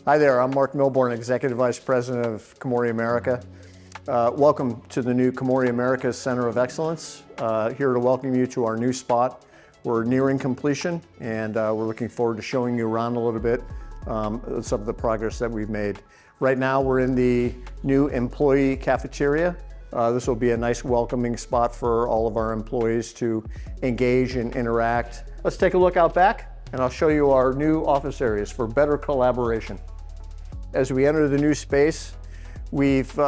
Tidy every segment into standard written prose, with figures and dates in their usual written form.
Hi there, I'm Mark Milbourn, Executive Vice President of Komori America. Welcome to the new Komori America Center of Excellence. Here to welcome you to our new spot. We're nearing completion and we're looking forward to showing you around a little bit some of the progress that we've made. Right now we're in the new employee cafeteria. This will be a nice welcoming spot for all of our employees to engage and interact. Let's take a look out back and I'll show you our new office areas for better collaboration. As we enter the new space, we've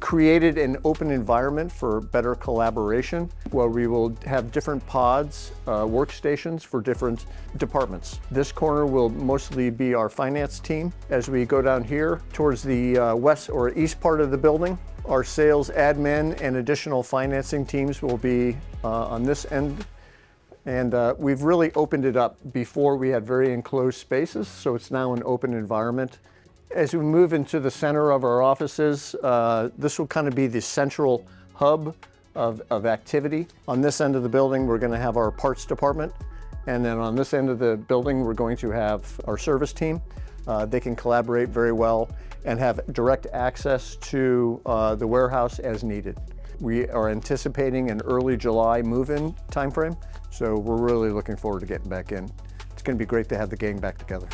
created an open environment for better collaboration where we will have different pods, workstations for different departments. This corner will mostly be our finance team. As we go down here towards the west or east part of the building, our sales, admin, and additional financing teams will be on this end. And we've really opened it up. Before we had very enclosed spaces, so it's now an open environment. As we move into the center of our offices, this will kind of be the central hub of activity. On this end of the building, we're going to have our parts department. And then on this end of the building, we're going to have our service team. They can collaborate very well and have direct access to the warehouse as needed. We are anticipating an early July move-in timeframe, so we're really looking forward to getting back in. It's going to be great to have the gang back together.